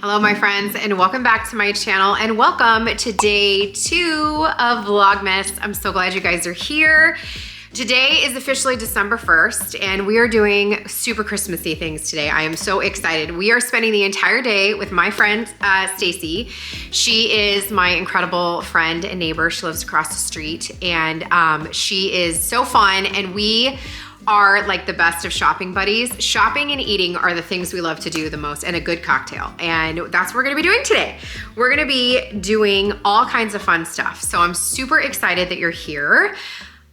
Hello my friends, and welcome back to my channel, and welcome to day 2 of Vlogmas. I'm so glad you guys are here. Today is officially December 1st, and we are doing super Christmassy things today. I am so excited. We are spending the entire day with my friend, Stacy. She is my incredible friend and neighbor. She lives across the street, and she is so fun, and we are like the best of shopping buddies. Shopping and eating are the things we love to do the most, and a good cocktail. And that's what we're gonna be doing today. We're gonna be doing all kinds of fun stuff. So I'm super excited that you're here.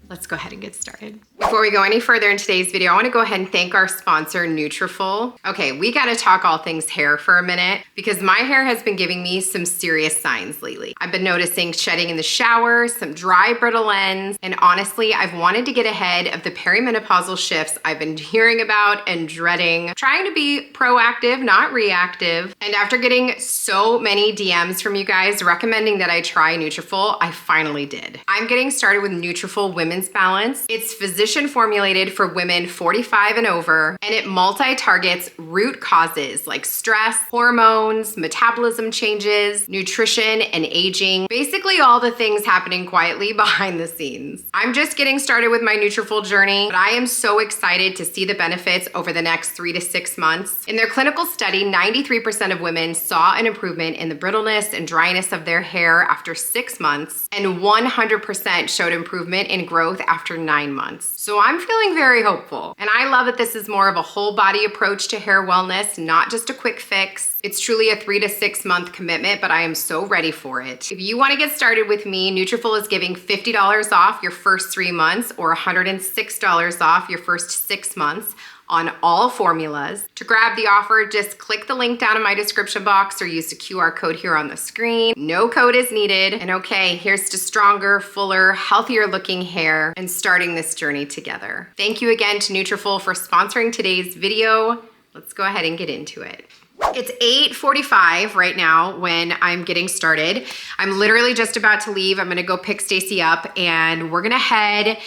Let's go ahead and get started. Before we go any further in today's video, I wanna go ahead and thank our sponsor, Nutrafol. Okay, we gotta talk all things hair for a minute because my hair has been giving me some serious signs lately. I've been noticing shedding in the shower, some dry brittle ends, and honestly, I've wanted to get ahead of the perimenopausal shifts I've been hearing about and dreading. Trying to be proactive, not reactive. And after getting so many DMs from you guys recommending that I try Nutrafol, I finally did. I'm getting started with Nutrafol Women's Balance. It's physician formulated for women 45 and over, and it multi-targets root causes like stress, hormones, metabolism changes, nutrition, and aging. Basically all the things happening quietly behind the scenes. I'm just getting started with my Nutrafol journey, but I am so excited to see the benefits over the next 3 to 6 months. In their clinical study, 93% of women saw an improvement in the brittleness and dryness of their hair after 6 months, and 100% showed improvement in growth after 9 months. So I'm feeling very hopeful. And I love that this is more of a whole body approach to hair wellness, not just a quick fix. It's truly a 3 to 6 month commitment, but I am so ready for it. If you wanna get started with me, Nutrafol is giving $50 off your first 3 months or $106 off your first 6 months on all formulas. To grab the offer, just click the link down in my description box or use the QR code here on the screen. No code is needed. And okay, here's to stronger, fuller, healthier looking hair and starting this journey together. Thank you again to Nutrafol for sponsoring today's video. Let's go ahead and get into it. It's 8:45 right now when I'm getting started. I'm literally just about to leave. I'm gonna go pick Stacy up and we're gonna head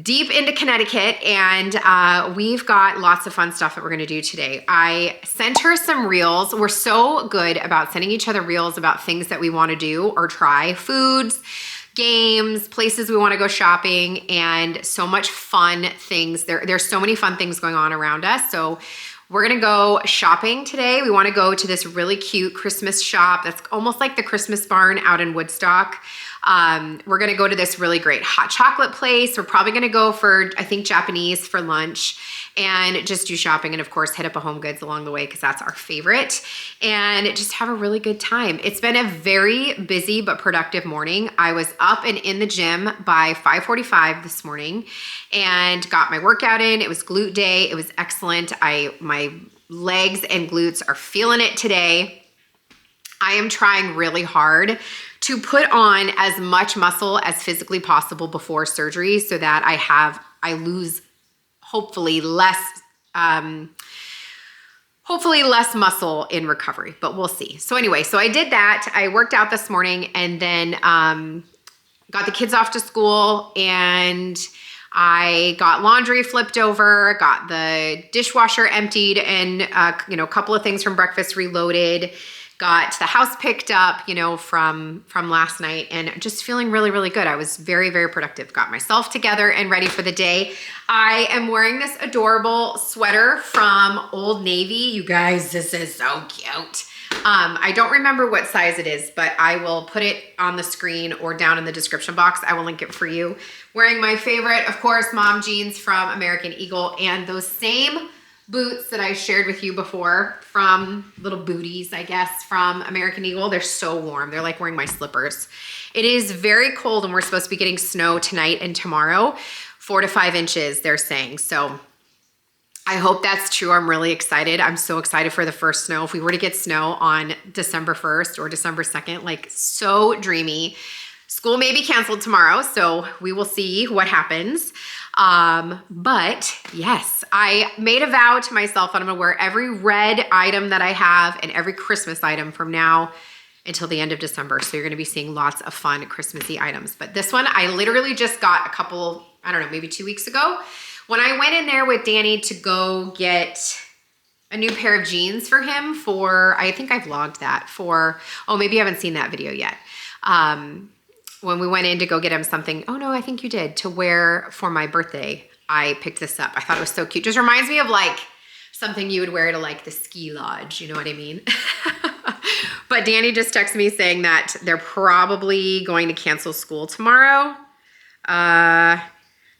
deep into Connecticut, and we've got lots of fun stuff that we're gonna do today. I sent her some reels. We're so good about sending each other reels about things that we wanna do or try, foods, games, places we wanna go shopping, and so much fun things. There's so many fun things going on around us. So we're gonna go shopping today. We wanna go to this really cute Christmas shop that's almost like the Christmas barn out in Woodstock. We're gonna go to this really great hot chocolate place. We're probably gonna go for, I think, Japanese for lunch and just do shopping, and of course hit up a Home Goods along the way because that's our favorite, and just have a really good time. It's been a very busy but productive morning. I was up and in the gym by 5:45 this morning and got my workout in. It was glute day. It was excellent. My legs and glutes are feeling it today. I am trying really hard to put on as much muscle as physically possible before surgery so that I lose hopefully less muscle in recovery, but we'll see. So anyway, so I did that. I worked out this morning and then got the kids off to school, and I got laundry flipped over, got the dishwasher emptied, and a couple of things from breakfast reloaded. Got the house picked up, from last night, and just feeling really, really good. I was very, very productive. Got myself together and ready for the day. I am wearing this adorable sweater from Old Navy. You guys, this is so cute. I don't remember what size it is, but I will put it on the screen or down in the description box. I will link it for you. Wearing my favorite, of course, mom jeans from American Eagle, and those same boots that I shared with you before from little booties, I guess, from American Eagle. They're so warm. They're like wearing my slippers. It is very cold, and we're supposed to be getting snow tonight and tomorrow, 4 to 5 inches, they're saying. So I hope that's true. I'm really excited. I'm so excited for the first snow. If we were to get snow on December 1st or December 2nd, like so dreamy. School may be canceled tomorrow, so we will see what happens. But yes, I made a vow to myself that I'm gonna wear every red item that I have and every Christmas item from now until the end of December. So you're gonna be seeing lots of fun Christmassy items. But this one, I literally just got a couple, I don't know, maybe 2 weeks ago. When I went in there with Danny to go get a new pair of jeans for him for, I think I vlogged that for, oh, maybe you haven't seen that video yet. When we went in to go get him something, oh no, I think you did, to wear for my birthday, I picked this up. I thought it was so cute. Just reminds me of like something you would wear to like the ski lodge, you know what I mean? But Danny just texted me saying that they're probably going to cancel school tomorrow.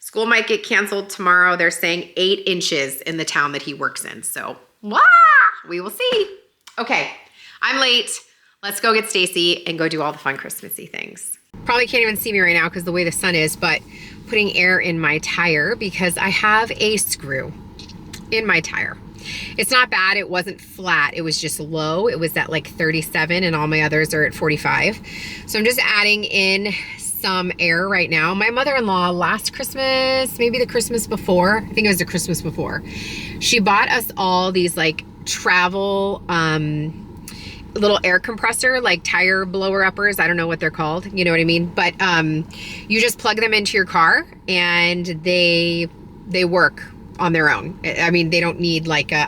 School might get canceled tomorrow. They're saying 8 inches in the town that he works in. So, we will see. Okay, I'm late. Let's go get Stacy and go do all the fun Christmassy things. Probably can't even see me right now because the way the sun is, but putting air in my tire because I have a screw in my tire. It's not bad. It wasn't flat. It was just low. It was at like 37 and all my others are at 45. So I'm just adding in some air right now. My mother-in-law last Christmas, maybe the Christmas before, I think it was the Christmas before, she bought us all these like travel little air compressor, like tire blower uppers. I don't know what they're called. You know what I mean? But you just plug them into your car and they work on their own. I mean, they don't need like a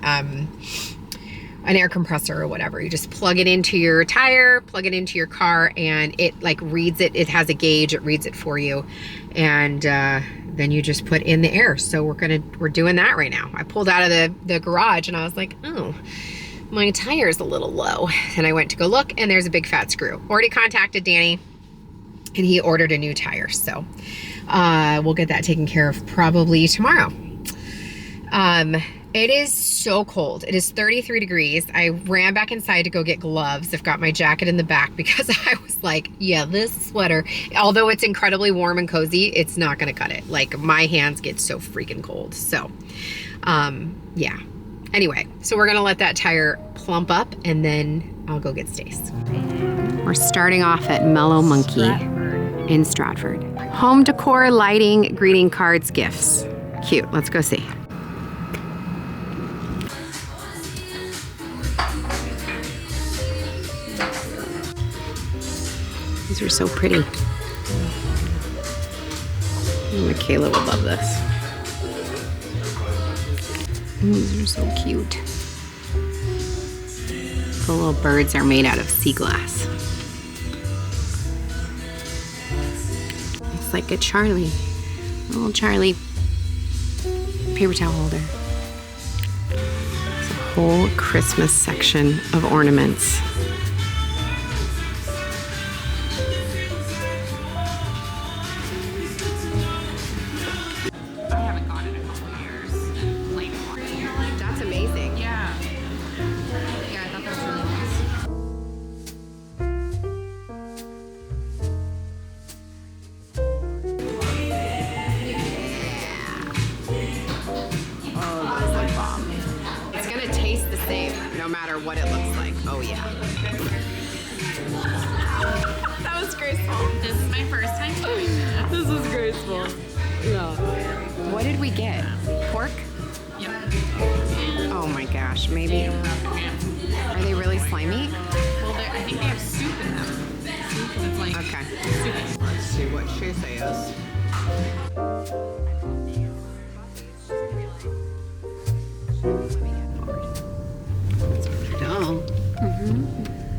an air compressor or whatever. You just plug it into your tire, plug it into your car, and it like reads it. It has a gauge, it reads it for you. And then you just put in the air. So we're doing that right now. I pulled out of the garage and I was like, oh, my tire's a little low. And I went to go look and there's a big fat screw. Already contacted Danny and he ordered a new tire. So we'll get that taken care of probably tomorrow. It is so cold. It is 33 degrees. I ran back inside to go get gloves. I've got my jacket in the back because I was like, yeah, this sweater, although it's incredibly warm and cozy, it's not going to cut it. Like my hands get so freaking cold. So, yeah. Anyway, so we're going to let that tire plump up and then I'll go get Stace. We're starting off at Mellow Monkey in Stratford. Home decor, lighting, greeting cards, gifts. Cute. Let's go see. These are so pretty. Michaela would love this. These are so cute. The little birds are made out of sea glass. It's like a Charlie. A little Charlie paper towel holder. It's a whole Christmas section of ornaments. No matter what it looks like. Oh yeah. That was graceful. This is my first time doing this. This was graceful. Yeah. What did we get? Pork? Yep. Oh my gosh, maybe. Are they really slimy? Well, I think they have soup in them. Soup, it's like okay. Soup. Let's see what she says.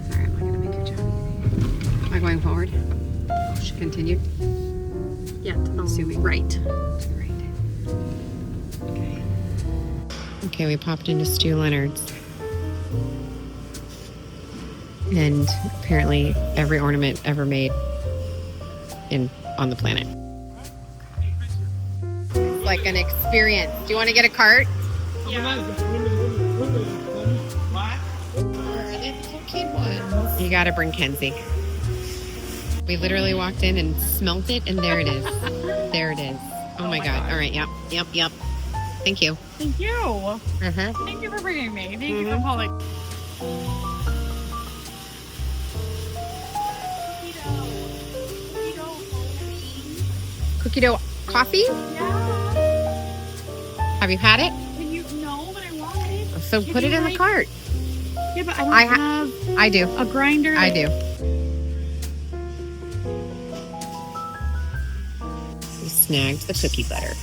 Sorry, I'm not gonna make your job easy. Am I going forward? Oh, she continued. Yeah, right. To the right. Okay. Okay, we popped into Stew Leonard's. And apparently every ornament ever made on the planet. It's like an experience. Do you want to get a cart? Yeah. You gotta bring Penzey. We literally walked in and smelt it, and there it is. There it is. Oh my God. All right. Yep. Thank you. Thank you. Uh-huh. Thank you for bringing me. Thank you for calling. Cookie dough coffee? Yeah. Have you had it? Can you? No, but I want it. So put it in the cart. Yeah, but I don't have I do. a grinder. I do. We snagged the cookie butter.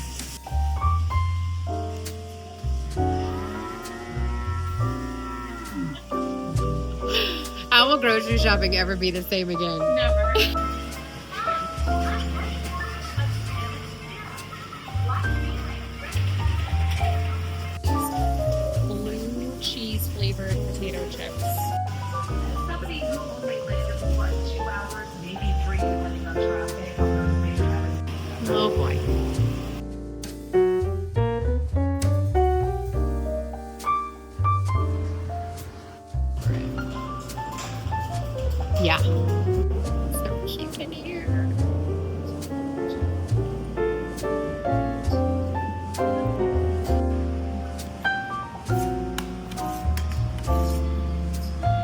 How will grocery shopping ever be the same again? Never. Blue cheese flavored potato chips. Somebody who only lives for what, 2 hours, maybe 3, depending on traffic, on those major highways. Oh boy. Yeah. So cute in here.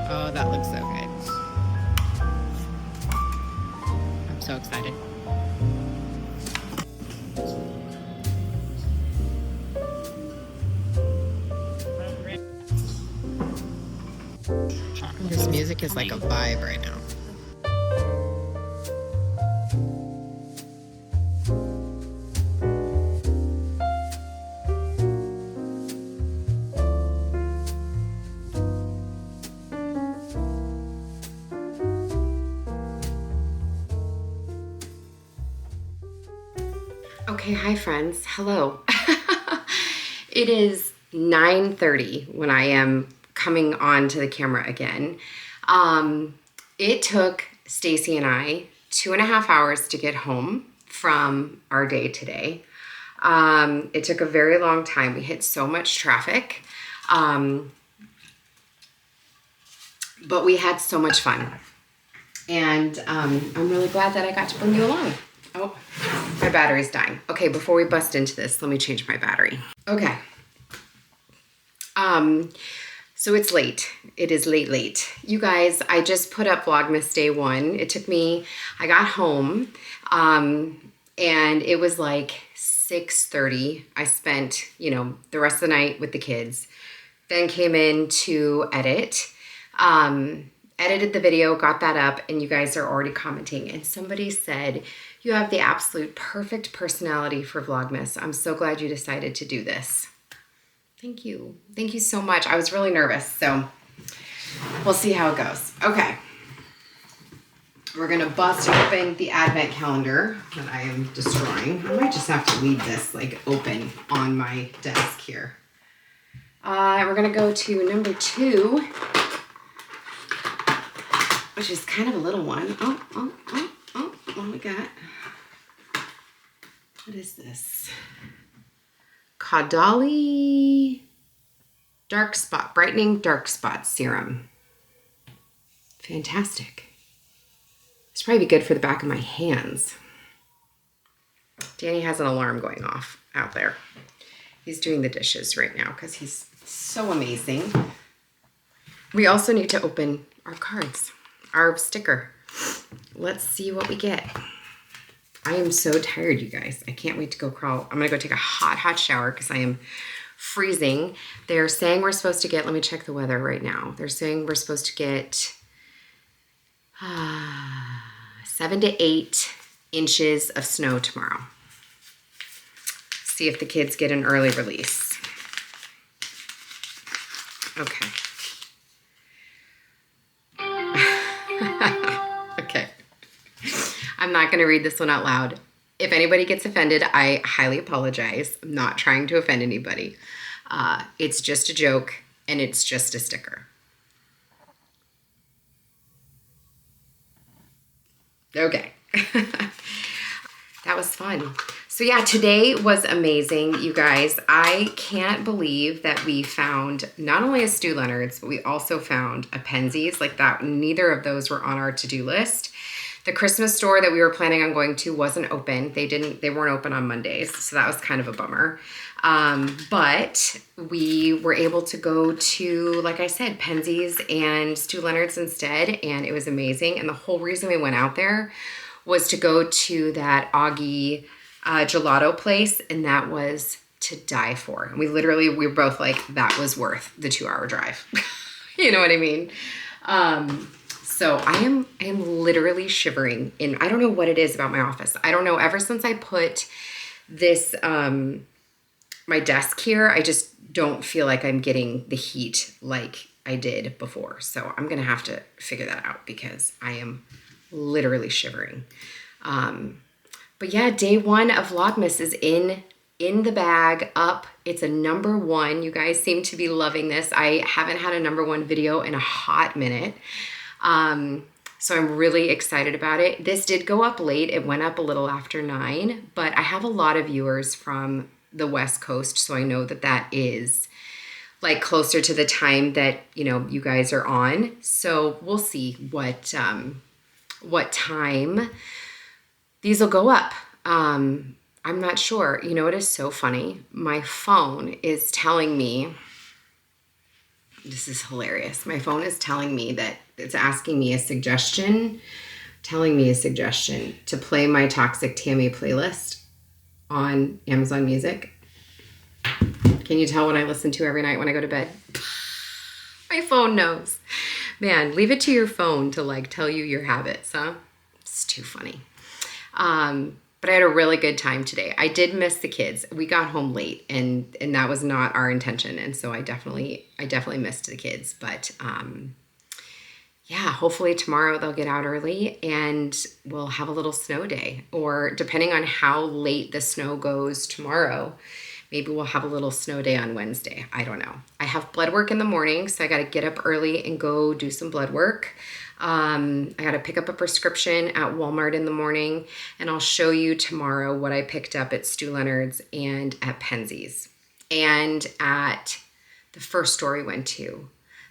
Oh, that looks so good. I'm so excited. This music is like a vibe right now. Okay, hi friends. Hello. It is 9:30 when I am coming on to the camera again. It took Stacy and I 2.5 hours to get home from our day today. It took a very long time. We hit so much traffic, but we had so much fun. And I'm really glad that I got to bring you along. Oh, my battery's dying. Okay, before we bust into this, let me change my battery. Okay. So it's late. It is late. You guys, I just put up Vlogmas day 1. It took me, I got home, and it was like 6:30. I spent, the rest of the night with the kids. Then came in to edit. Edited the video, got that up, and you guys are already commenting. And somebody said, you have the absolute perfect personality for Vlogmas. I'm so glad you decided to do this. Thank you. Thank you so much. I was really nervous, so we'll see how it goes. Okay. We're gonna bust open the advent calendar that I am destroying. I might just have to leave this like open on my desk here. We're gonna go to number 2, which is kind of a little one. Oh, what we got? What is this? Caudali Brightening Dark Spot Serum. Fantastic. This would probably be good for the back of my hands. Danny has an alarm going off out there. He's doing the dishes right now because he's so amazing. We also need to open our cards, our sticker. Let's see what we get. I am so tired, you guys. I can't wait to go crawl. I'm gonna go take a hot shower because I am freezing. They're saying we're supposed to get, let me check the weather right now. They're saying we're supposed to get 7 to 8 inches of snow tomorrow. See if the kids get an early release. Okay. Okay. I'm not going to read this one out loud. If anybody gets offended, I highly apologize. I'm not trying to offend anybody. It's just a joke, and it's just a sticker. Okay. That was fun. So yeah, today was amazing, you guys. I can't believe that we found not only a Stew Leonard's, but we also found a Penzey's. Like that, neither of those were on our to-do list. The Christmas store that we were planning on going to wasn't open. They weren't open on Mondays, so that was kind of a bummer. But we were able to go to, like I said, Penzey's and Stew Leonard's instead, and it was amazing. And the whole reason we went out there was to go to that Oggi Gelato place, and that was to die for. And we were both like, that was worth the 2-hour drive. You know what I mean? So I am literally shivering in, I don't know what it is about my office. I don't know, ever since I put this, my desk here, I just don't feel like I'm getting the heat like I did before. So I'm gonna have to figure that out because I am literally shivering. But yeah, day 1 of Vlogmas is in the bag, up. It's a number 1. You guys seem to be loving this. I haven't had a number 1 video in a hot minute. So I'm really excited about it. This did go up late. It went up a little after 9, but I have a lot of viewers from the West Coast, so I know that that is like closer to the time that, you know, you guys are on. So we'll see what time these will go up. I'm not sure. You know, it is so funny. My phone is telling me, this is hilarious. My phone is telling me that it's asking me a suggestion, to play my Toxic Tammy playlist on Amazon Music. Can you tell what I listen to every night when I go to bed? My phone knows. Man, leave it to your phone to like tell you your habits, huh? It's too funny. But I had a really good time today. I did miss the kids. We got home late and that was not our intention. And so I definitely missed the kids, but, yeah, hopefully tomorrow they'll get out early and we'll have a little snow day, or depending on how late the snow goes tomorrow, maybe we'll have a little snow day on Wednesday. I don't know. I have blood work in the morning, so I got to get up early and go do some blood work. I got to pick up a prescription at Walmart in the morning, and I'll show you tomorrow what I picked up at Stew Leonard's and at Penzey's and at the first store we went to.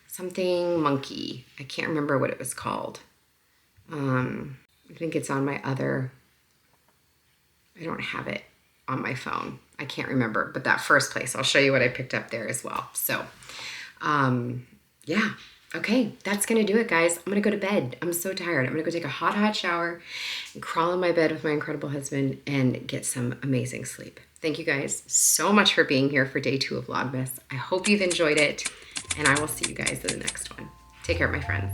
Something monkey. I can't remember what it was called. I think it's on my other, I don't have it on my phone. I can't remember, but that first place, I'll show you what I picked up there as well. So, yeah. Okay, that's gonna do it, guys. I'm gonna go to bed. I'm so tired. I'm gonna go take a hot shower and crawl in my bed with my incredible husband and get some amazing sleep. Thank you guys so much for being here for day 2 of Vlogmas. I hope you've enjoyed it, and I will see you guys in the next one. Take care, my friends.